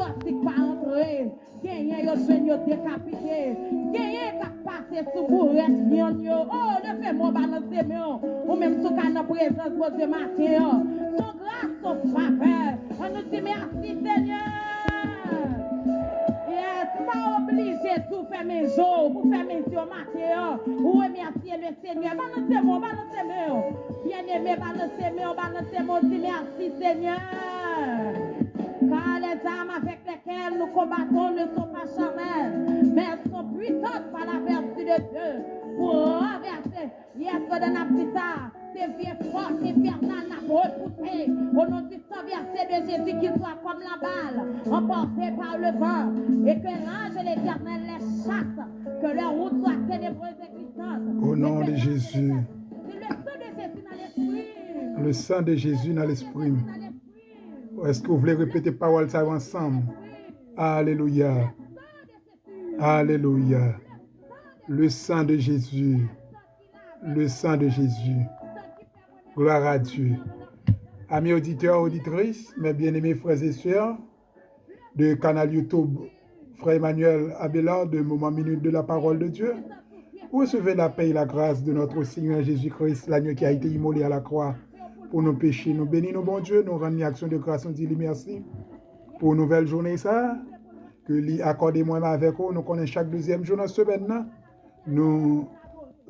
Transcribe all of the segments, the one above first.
narcotique pas entrer. Gagné yo Seigneur décapité. Gagné qui passé sous bourrette yo. Oh, ne fais moi balancer mieux. Ou même sous canne présence pour Dieu matin. Son grâce, son faveur. On nous dit merci Seigneur. Yes, pas obligé de tout faire mes jours pour faire mes yeux matin. Ou remercier le Seigneur. Balancez-moi. Bien-aimé, balancez-moi, dis merci Seigneur. Car les armes avec lesquelles nous combattons ne sont pas charnelles, mais elles sont puissantes par la vertu de Dieu pour renverser. Yes, de Napita, ces vieux forces infernales n'a pas repoussé. Au nom du sang versé de Jésus, qu'il soit comme la balle, emporté par le vent, et que l'ange de l'Éternel les chasse, que leur route soit ténébreuse et glissante. Au nom de Jésus. Le sang de Jésus dans l'esprit. Est-ce que vous voulez répéter parole ça ensemble? Alléluia. Alléluia. Le sang de Jésus. Le sang de Jésus. Gloire à Dieu. Amis auditeurs, auditrices, mes bien-aimés frères et sœurs de canal YouTube, Frère Emmanuel Abelard de Moment Minute de la Parole de Dieu, recevez la paix et la grâce de notre Seigneur Jésus-Christ, l'agneau qui a été immolé à la croix pour nos péchés. Nous bénissons, bon Dieu, nous rendons une action de grâce, nous disons merci pour une nouvelle journée, ça, que lui accordez-moi avec vous. Nous connaissons chaque deuxième jour dans ce semaine. Nous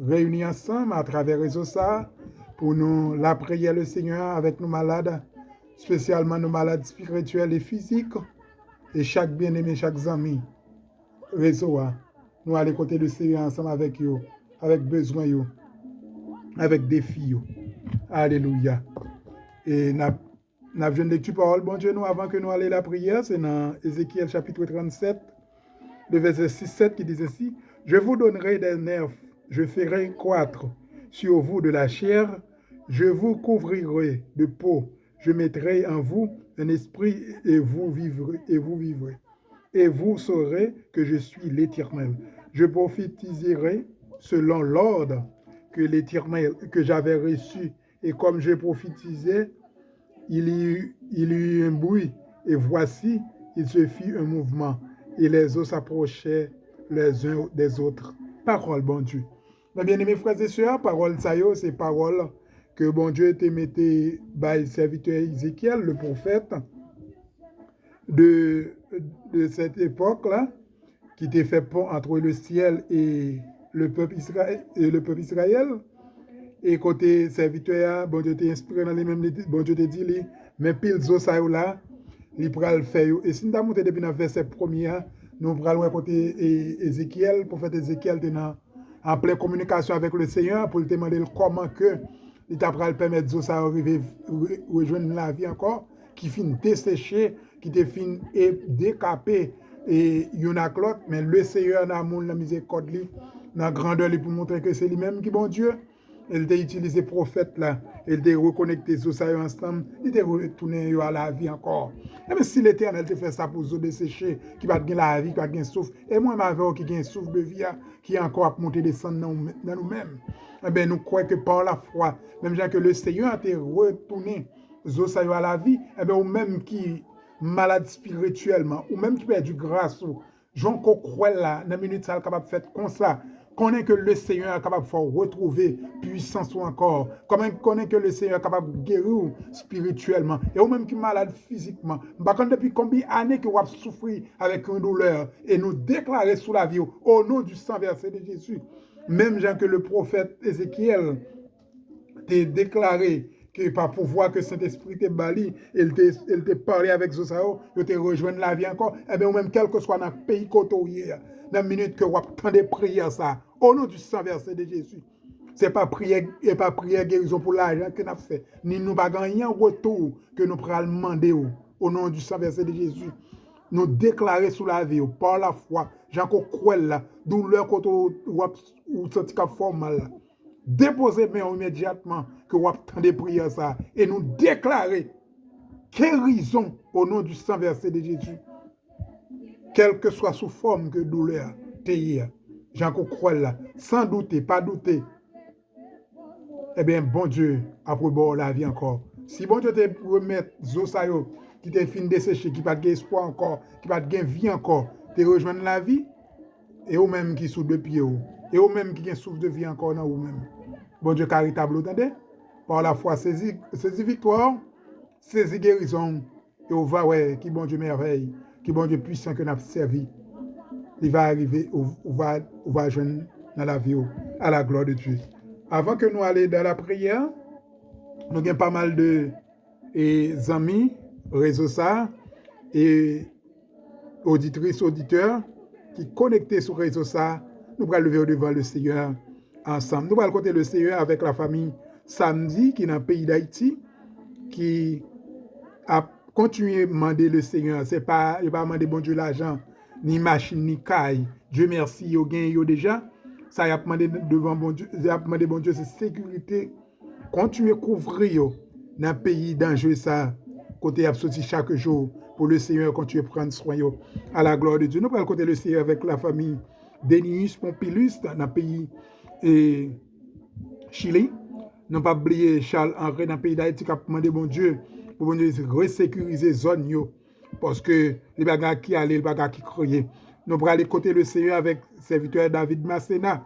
réunis ensemble à travers les réseaux, ça, pour nous la prière le Seigneur avec nos malades, spécialement nos malades spirituels et physiques, et chaque bien-aimé, chaque ami, réseau, nous allons côté le Seigneur ensemble avec eux, avec besoin, avec défi. Alléluia. Et nous avons une lecture parole, bon Dieu, nous, avant que nous allions la prière, c'est dans Ézéchiel chapitre 37, le verset 6-7 qui dit ainsi, « Je vous donnerai des nerfs, je ferai croître sur vous de la chair, je vous couvrirai de peau, je mettrai en vous un esprit et vous vivrez. Et vous saurez que je suis l'Éternel. Je prophétiserai selon l'ordre que l'Éternel, que j'avais reçu. Et comme je prophétisais, il y eut un bruit. Et voici, il se fit un mouvement. Et les eaux s'approchaient les uns des autres. Parole, bon Dieu. Mes bien-aimés frères et sœurs, parole ça c'est parole que bon Dieu te mettait par le serviteur Ézéchiel, le prophète, de cette époque-là, qui était fait pont entre le ciel et le peuple Israël. Et côté serviteur, bon Dieu t'a inspiré dans les mêmes, bon Dieu t'a dit, mais pile zo ça là, il pourra le faire. Et si nous avons monté depuis le verset premier, nous pourrons le côté Ézéchiel, prophète Ézéchiel était en pleine communication avec le Seigneur pour lui demander comment que il t'a permettre zo ça arriver rejoindre la vie encore, qui finit desséché, qui te fin et décapé et yon a l'autre, mais le Seigneur dans l'amour, la miséricorde, dans la grandeur pour montrer que c'est lui-même qui est bon Dieu. Il a utilisé prophète là, il a reconnecté tout ça ensemble, il a retourné à la vie encore. Et même si l'Éternel te fait ça pour nous dessécher, qui va gagner la vie, qui va gagner souffle, et moi, ma vie qui gagne souffle de vie, qui est encore à monter descendre dans nous-mêmes. Eh bien, nous croyons que par la foi, même que le Seigneur a été retourné à la vie, eh bien, ou même qui malade spirituellement, ou même qui perd du grâce, j'en crois là, dans la minute, ça est capable de faire comme ça. Connaît que le Seigneur est capable de retrouver puissance ou encore. Connaît que le Seigneur est capable de guérir spirituellement. Et ou même qui est malade physiquement. Par contre, depuis combien d'années que vous avez souffert avec une douleur et nous déclarer sous la vie au nom du sang versé de Jésus. Même gens que le prophète Ézéchiel t'a déclaré que par pouvoir que Saint-Esprit te bali, il te parlé avec Zosao, il te rejoindre la vie encore. Et bien, ou même quel que soit dans le pays côtoyer, dans la minute que vous attendez prière ça, au nom du sang versé de Jésus. Ce n'est pas prière et pas prière guérison pour l'argent que nous avons fait. Ni nous pas gagner un retour que nous pourrons demander au nom du sang versé de Jésus. Nous déclarer sous la vie par la foi. J'en crois là, douleur quand ou senti qu'à formal. Déposer main immédiatement que vous attendez prière ça et nous déclarer guérison au nom du sang versé de Jésus. Quelle que soit sous forme que douleur, j'en crois là, sans douter, pas douter. Eh bien, bon Dieu, après bon la vie encore. Si bon Dieu te remet Zosayo qui te fin desséché, qui pas de espoir encore, qui pas de vie encore, te rejoindre la vie, et ou même qui sous deux pieds, et ou même qui a souffle de vie encore dans ou même. Bon Dieu charitable, vous entendez? Par la foi, saisis victoire, saisis guérison, et on va, ouais, qui bon Dieu merveille, qui bon Dieu puissant que nous avons servi. Il va arriver, on va joindre dans la vie, à la gloire de Dieu. Avant que nous allions dans la prière, nous avons pas mal de amis, réseaux ça, et auditrices, auditeurs, qui connectés sur réseau ça, nous allons lever devant le Seigneur ensemble. Nous allons compter le Seigneur avec la famille Samedi, qui est dans le pays d'Haïti, qui a continué à demander le Seigneur. Il pas demander bon Dieu l'argent, ni machine, ni caille. Dieu merci, il y a gagné déjà. Ça y a demandé devant bon Dieu, il a demandé bon Dieu, c'est sécurité. Continuez à couvrir dans le pays dangereux ça, côté a sorti chaque jour pour le Seigneur continuer à prendre soin à la gloire de Dieu. Nous allons compter le Seigneur avec la famille Denis Pompilus dans le pays Chili. Nous pas oublier Charles Henry dans le pays d'Haïti qui a demandé bon Dieu pour bon Dieu resécuriser la zone parce que les bagages qui allaient, les bagages qui croyaient. Nous allons aller côté le Seigneur avec le serviteur David Massena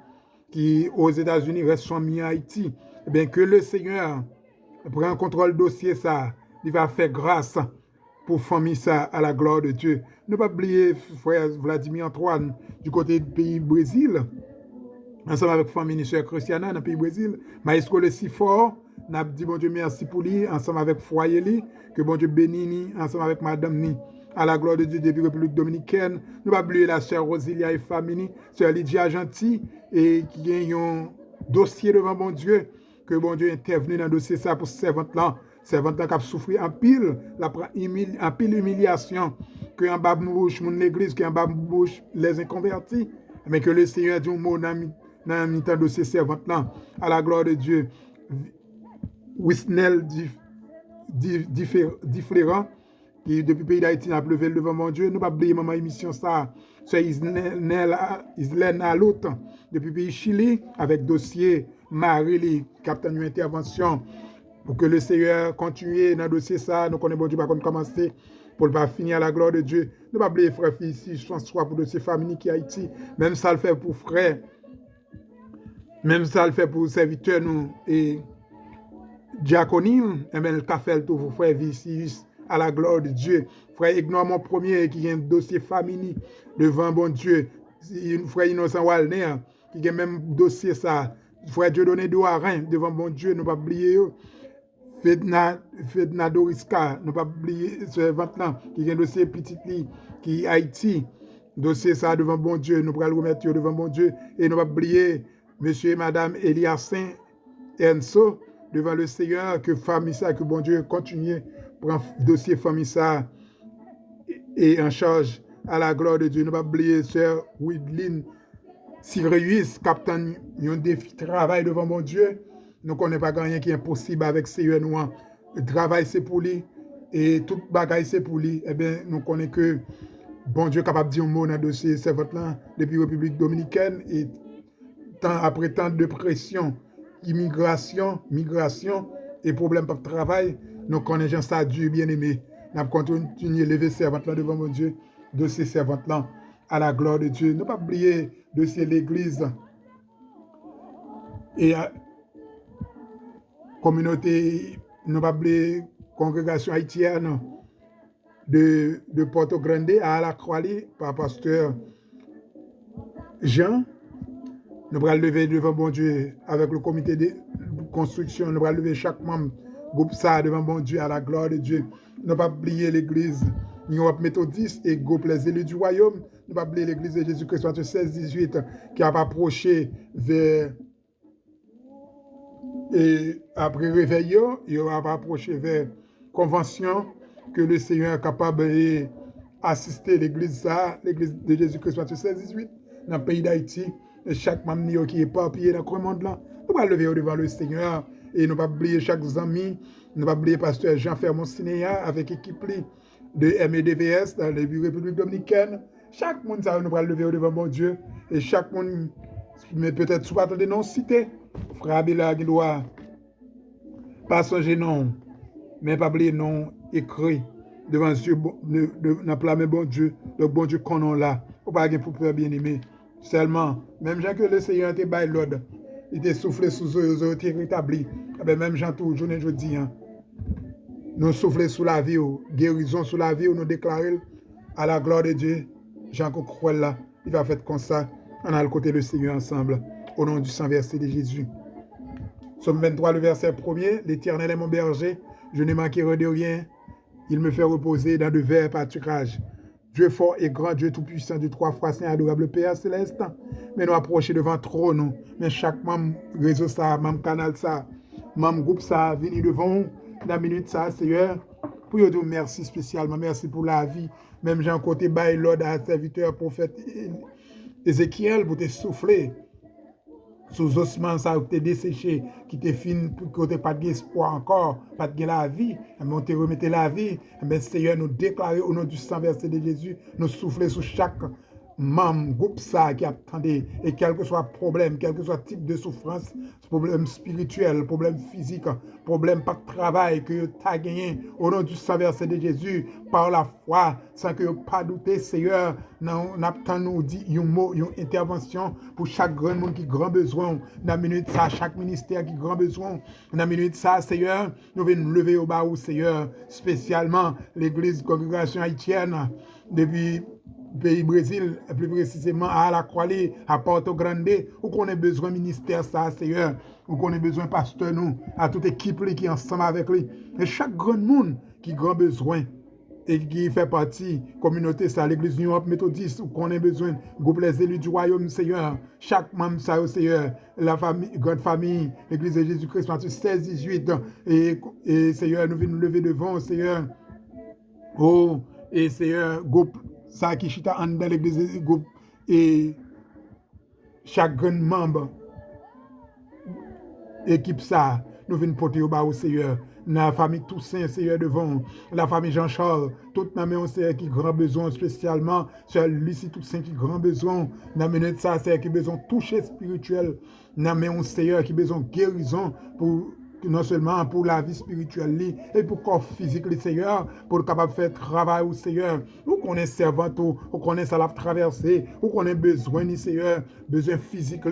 qui aux États-Unis reste mis en Haïti. Eh bien que le Seigneur prend contrôle dossier ça, il va faire grâce pour famille ça à la gloire de Dieu. Ne pas oublier frère Vladimir Antoine du côté du pays Brésil, ensemble avec famille Sœur Christiana dans le pays Brésil. Maestro le si fort, n'a dit bon Dieu merci pour lui, ensemble avec foyer lui, que bon Dieu bénisse ensemble avec madame ni. À la gloire de Dieu depuis République Dominicaine. Nous pas oublier la sœur Rosilia et famille, sœur Lydia Gentil, et qui a un dossier devant bon Dieu, que bon Dieu intervenu dans le dossier ça pour servante là qui a souffert en pile, en pile humiliation, que en bas bouche mon l'église, que en bas bouche les inconvertis, mais que le Seigneur dit un mot dans le dossier servante là, à la gloire de Dieu. Wisnel différent, qui depuis le pays d'Haïti a levé devant mon Dieu. Nous ne pas oublier maman émission ça, c'est Islaine à l'autre, depuis le pays Chili, avec dossier Marie, capitaine une intervention, pour que le Seigneur continue dans le dossier ça, nous connaissons bon Dieu, pas commencer, pour ne pas finir à la gloire de Dieu. Nous ne pas oublier frère, fille, si je pense soit pour dossier famille qui est Haïti, même ça le fait pour frère, même ça le fait pour serviteur nous, et diaconime, et même le café tout pour frère Vicius, à la gloire de Dieu. Frère Ignore mon premier qui a un dossier famille devant bon Dieu. Frère Innocent Walner qui a même dossier ça. Frère Dieudonné Douarin devant bon Dieu, ne pas oublier. Fedna Doriska, ne pas oublier ce maintenant qui a un dossier petit qui est Haïti. Dossier ça devant bon Dieu, nous pourrons le remettre devant bon Dieu. Et ne pas oublier monsieur et madame Eliassin Enso devant le Seigneur, que famille ça, que bon Dieu continue prend dossier famille ça et en charge à la gloire de Dieu. Ne pas oublier sœur Widline Sirius, capitaine, un défi travail devant mon Dieu. Nous ne connaissons pas rien qui est impossible avec Seigneur nous. Le travail c'est pour lui et tout bagaille c'est pour lui. Eh bien, nous connaissons que bon Dieu est capable de dire un mot dans le dossier servante là depuis la République Dominicaine et après tant de pression, immigration, migration et problème de travail. Nous connaissons ça, Dieu bien-aimé. Nous avons continué à lever servante là devant mon Dieu, dossier servante là, à la gloire de Dieu. Ne pas oublier dossier l'église et communauté, ne pas oublier congrégation haïtienne de Porto Grande à la Croix-Li par pasteur Jean. Nous allons lever devant bon Dieu avec le comité de construction. Nous allons lever chaque membre groupe ça devant bon Dieu à la gloire de Dieu. Ne pas oublier l'église Europe méthodiste et groupe les élus du royaume. Ne pas oublier l'église de Jésus-Christ 16-18 qui a approché vers et après réveil, il va approché vers convention que le Seigneur est capable d'assister l'église de Jésus-Christ 16-18 dans le pays d'Haïti. Et chaque membre qui est éparpillé dans le monde là, nous allons lever devant le Seigneur. Et ne pas oublier chaque ami, ne pas oublier pasteur Jean Fermont Sinéa avec l'équipe de MEDVS dans la République Dominicaine. Chaque monde, ça nous va lever devant mon Dieu. Et chaque monde, mais peut-être soit de non cité, frère Abila qui doit pas songer non, mais pas oublier non écrit devant Dieu, dans la main bon Dieu, donc bon Dieu qu'on a là, ou pas pour peur bien aimé. Seulement, même gens que le Seigneur était bail l'ordre, il était soufflé sous eux, ils ont été rétablis. Même gens tout journée je dis, nous souffler sous la vie, guérison sous la vie, nous déclarer à la gloire de Dieu. Jean qu'on croit là, il va faire comme ça, on a le côté du Seigneur ensemble, au nom du sang versé de Jésus. Somme 23, le verset 1er, l'Éternel est mon berger, je ne manquerai de rien, il me fait reposer dans de verts pâturages. Dieu fort et grand, Dieu tout-puissant, Dieu trois fois saint, adorable Père céleste, mais nous approcher devant trône, mais chaque membre réseau ça, membre canal ça, membre groupe ça, venir devant dans la minute ça, Seigneur, pour vous dire merci spécialement, merci pour la vie, même j'ai un côté bail l'ordre à serviteur, prophète Ézéchiel, pour te souffler sous ossements ça qui t'est desséché, qui t'est fin, qui t'est pas d'espoir encore, pas de la vie, mais on te remettait la vie, mais Seigneur nous déclarer au nom du sang versé de Jésus, nous souffler sur chaque membre, groupe ça qui attendait, et quel que soit problème, quel que soit type de souffrance, problème spirituel, problème physique, problème pas de travail que tu as gagné, au nom du sang versé de Jésus, par la foi, sans que pas douter, Seigneur, nous dit un mot, une intervention pour chaque grand monde qui a grand besoin, dans la minute ça, chaque ministère qui a grand besoin, dans la minute ça, Seigneur, nous venons lever au bas, Seigneur, spécialement l'église congrégation haïtienne, depuis pays Brésil, plus précisément à la Croix-Lée, à Porto Grande, où qu'on a besoin ministère ça, Seigneur, où qu'on a besoin pasteur nous, à toute équipe qui est ensemble avec lui. Et chaque grand monde qui a grand besoin et qui fait partie communauté ça, l'église New York méthodiste, où qu'on a besoin, groupe les élus du royaume, Seigneur, chaque membre ça, Seigneur, la famille, grande famille, l'église de Jésus-Christ, Matthieu 16, 18, et Seigneur, nous venons nous lever devant, Seigneur, oh, et Seigneur, groupe ça qui chita en dans l'église groupe et chaque grand membre équipe ça nous venons porter au bas au Seigneur la famille Toussaint Seigneur devant la famille Jean-Charles toute la main Seigneur qui grand besoin spécialement sur Lucie Toussaint qui grand besoin la minute ça Seigneur qui besoin toucher spirituel la main Seigneur qui besoin guérison pour non seulement pour la vie spirituelle et pour le corps physique, le Seigneur, pour être capable de faire travail au Seigneur, ou qu'on est servant, ou qu'on est ça la traversée, ou qu'on a besoin, Seigneur, besoin physique,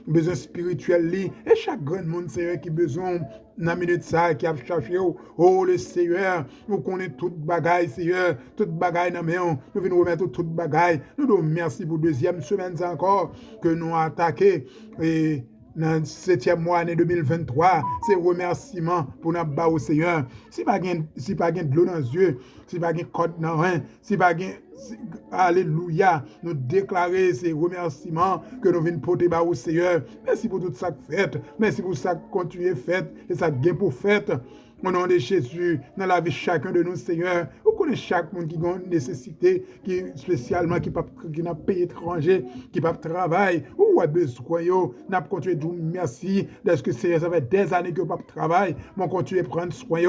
besoin spirituel, et chaque grand monde, Seigneur, qui a besoin, dans la minute ça, qui a cherché, oh le Seigneur, nous connaissons toute bagaille, Seigneur, toute bagaille dans main, nous venons remettre toute bagaille, nous nous merci pour deuxième semaine encore, que nous avons attaqué, et dans le 7e mois année 2023, c'est remerciement pour nous battre au Seigneur. Si pas de l'eau dans les yeux, si pas de côte dans les reins, si pas de alléluia, nous déclarer ces remerciements que nous venons porter au Seigneur. Merci pour tout ça que faites, merci pour ça que continuez faites et ça gain pour faites. Au nom de Jésus, dans la vie de chacun de nous, Seigneur, vous connaissez chaque monde qui a une nécessité, qui spécialement qui n'a pas payé étranger, qui n'a pas de travail, ou a besoin, n'a pas continué de dire merci, parce que Seigneur, ça fait des années que vous n'avez pas de travail, mais continuez de prendre soin,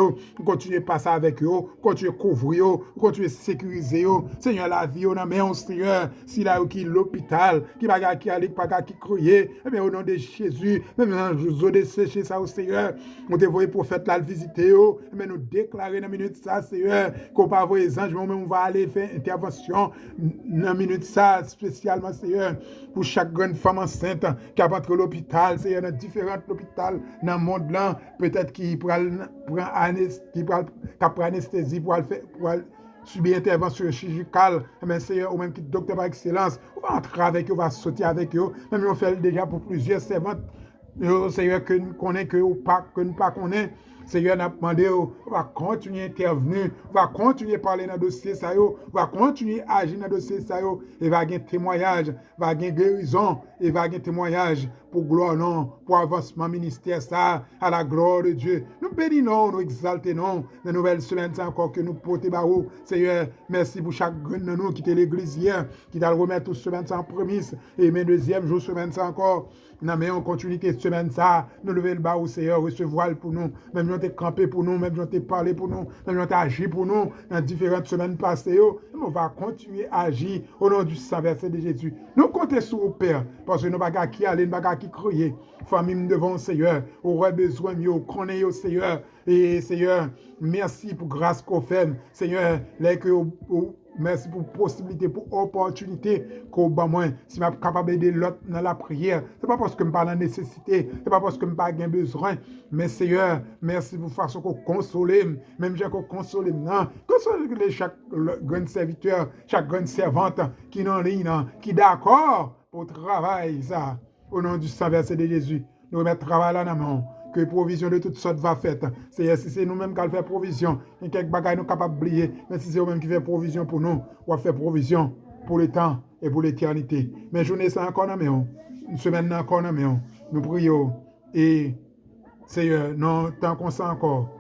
continuez de passer avec eux, continuez de couvrir, continuez de sécuriser, Seigneur, la vie, on a mis Seigneur, si là qui l'hôpital, qui va qui aller, pas qui crier, eh bien, au nom de Jésus, même dans je vous ai séché ça au Seigneur, on te voyait prophète là, le visiter, mais nous déclarer dans la minute ça, Seigneur, qu'on va voir les anges, mais on va aller faire intervention dans la minute ça, spécialement, Seigneur, pour chaque grande femme enceinte qui a rentré l'hôpital, Seigneur, dans différents hôpitaux dans le monde là, peut-être qui prend anesthésie pour subir intervention chirurgicale, mais Seigneur, ou même qui docteur par excellence, on va entrer avec eux, on va sauter avec eux, même on fait déjà pour plusieurs servantes, Seigneur, que nous connaissons, que nous ne connaissons pas, Seigneur, n'a demandé, on va continuer à intervenir, on va continuer à parler dans le dossier, on va continuer à agir dans le dossier, et va gagner témoignage, va gagner guérison, et va gagner témoignage pour gloire, non, pour avancement ministère, ça, à la gloire de Dieu. Nous bénissons, nous exaltons, dans la nouvelle semaine encore que nous portons barreau. Seigneur, merci pour chaque grain de nous qui était l'église hier, qui t'a remettre toute semaine sans prémisse, et mes deuxième jour, semaine ça encore. Non, mais on continue cette semaine ça, nous lever le bas au Seigneur, recevoir pour nous, même nous t'es campé pour nous, même nous t'es parlé pour nous, même nous t'es agi pour nous dans différentes semaines passées. On va continuer à agir au nom du sang versé de Jésus. Nous comptons sur le Père, parce que nous ne pouvons pas qui aller, nous ne pouvons pas qui criait. Famille devant, Seigneur, aurait besoin mieux, connaît au Seigneur. Et Seigneur, merci pour grâce qu'on fait. Seigneur, merci pour possibilité, pour opportunité qu'on bat moins. Si je suis capable d'aider l'autre dans la prière, ce n'est pas parce que je n'ai pas la nécessité, ce n'est pas parce que je n'ai pas besoin. Mais Seigneur, merci pour façon qu'on console, même j'ai qu'on console. Console chaque grand serviteur, chaque grande servante qui est en ligne, qui est d'accord pour travailler ça. Au nom du sang versé de Jésus, nous remettons travail là dans la main. Que provision de toutes sortes va faite. Si c'est nous-mêmes qui allons faire provision, il y a quelques bagages nous capables d'oublier, mais si c'est nous-mêmes qui fait provision pour nous, on va faire provision pour le temps et pour l'éternité. Mais journée ça encore dans main, une semaine encore dans main. Nous prions et Seigneur, non tant qu'on sait encore,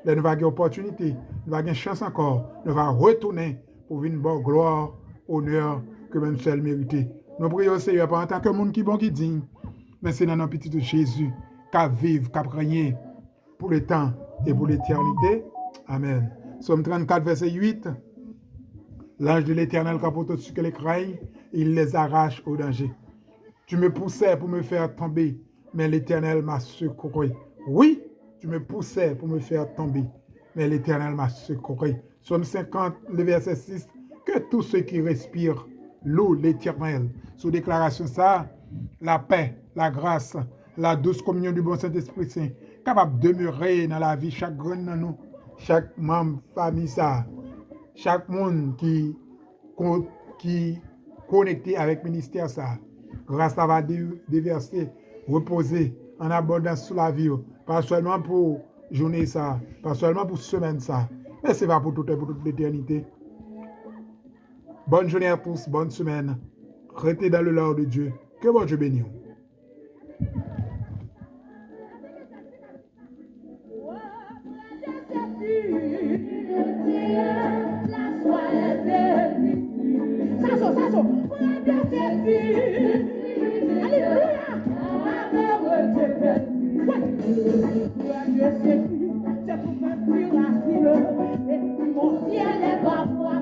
là nous avons une opportunité, nous avons une chance encore, nous allons retourner pour une bonne gloire, honneur que même seul mérité. Nous prions Seigneur pas en tant que monde qui bon qui digne, mais c'est dans notre petit de Jésus. Qu'à vivre, qu'à régner pour le temps et pour l'éternité. Amen. Somme 34, verset 8. L'ange de l'Éternel capote au-dessus que les crailles, il les arrache au danger. Tu me poussais pour me faire tomber, mais l'Éternel m'a secouru. Oui, tu me poussais pour me faire tomber, mais l'Éternel m'a secouru. Somme 50, le verset 6. Que tous ceux qui respirent louent l'Éternel. Sous déclaration ça, la paix, la grâce, la douce communion du bon Saint-Esprit Saint, capable de demeurer dans la vie chaque grain dans nous, chaque membre famille ça, chaque monde qui connecté avec le ministère ça. Grâce ça va déverser, reposer en abondance sur la vie, pas seulement pour journée ça, pas seulement pour semaine ça, mais c'est va pour toute l'éternité. Bonne journée à tous, bonne semaine. Restez dans le lard de Dieu. Que bon Dieu bénisse. Mon ciel est parfois